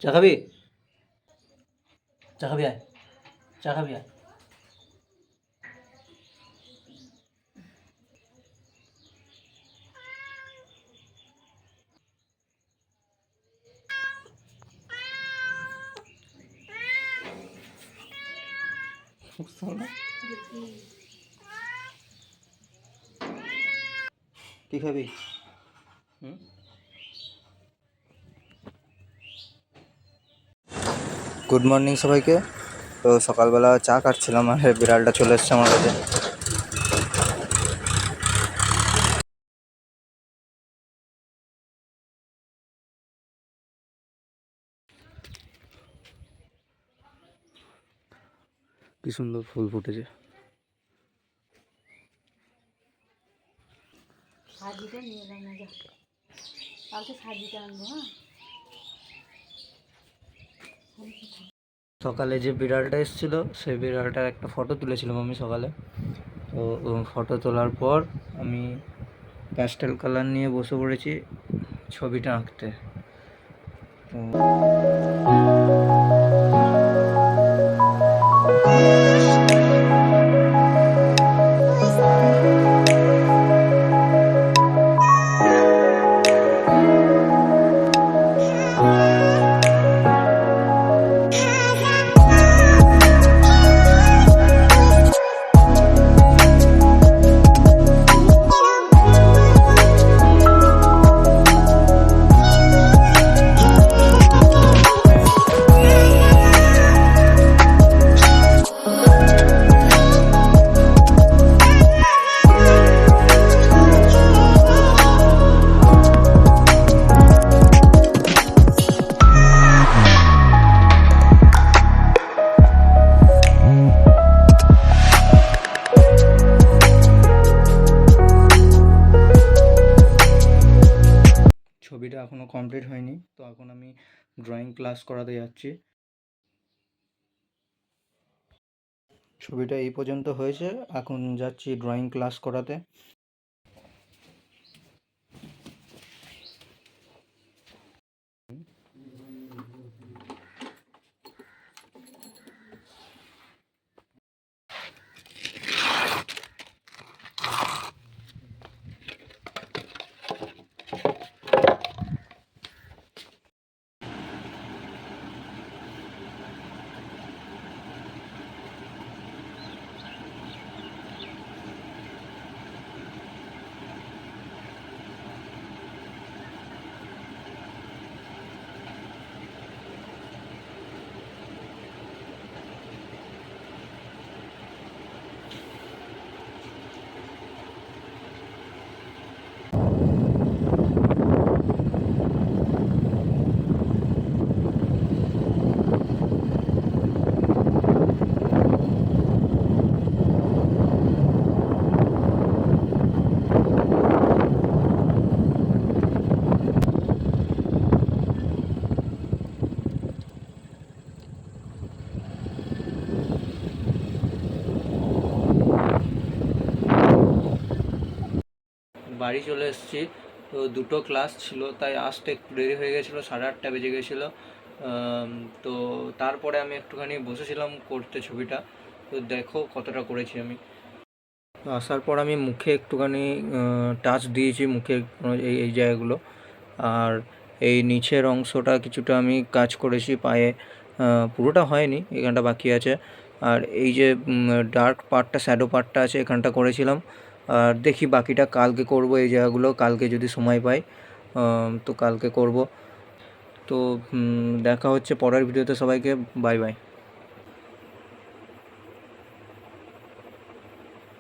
চা খাবি? চা খাবি আয়, চা খাবি আয়। কি খাবি? গুড মর্নিং সবাইকে। তো সকালবেলা চা কাটছিলাম আর বিড়ালটা চলে এসছে আমার কাছে। কি সুন্দর ফুল ফুটেছে। সাজিটা নিয়ে এলাম না, যা কালকে সাজিটা আনবো। হ্যাঁ, সকালে যে বিড়ালটা এসেছিলো সেই বিড়ালটার একটা ফটো তুলেছিলাম আমি সকালে। তো ফটো তোলার পর আমি প্যাস্টেল কালার নিয়ে বসে পড়েছি ছবিটা আঁকতে। ছবিটা এখনও কমপ্লিট হয়নি, তো এখন আমি ড্রয়িং ক্লাস করাতে যাচ্ছি। ছবিটা এই পর্যন্ত হয়েছে, এখন যাচ্ছি ড্রয়িং ক্লাস করাতে। বাড়ি চলে এসেছি। তো দুটো ক্লাস ছিল, তাই আসতে একটু দেরি হয়ে গেছিলো, 8:30 বেজে গেছিলো। তো তারপরে আমি একটুখানি বসেছিলাম করতে ছবিটা। তো দেখো কতটা করেছি আমি। আসার পর আমি মুখে একটুখানি টাচ দিয়েছি, মুখে এই এই জায়গাগুলো। আর এই নিচের অংশটা কিছুটা আমি কাজ করেছি পায়ে, পুরোটা হয়নি, এখানটা বাকি আছে। আর এই যে ডার্ক পার্টটা, শ্যাডো পার্টটা আছে, এখানটা করেছিলাম। আর দেখি বাকিটা কালকে করব, এই জায়গাগুলো কালকে যদি সময় পাই তো কালকে করব। তো দেখা হচ্ছে পরের ভিডিওতে। সবাইকে বাই বাই।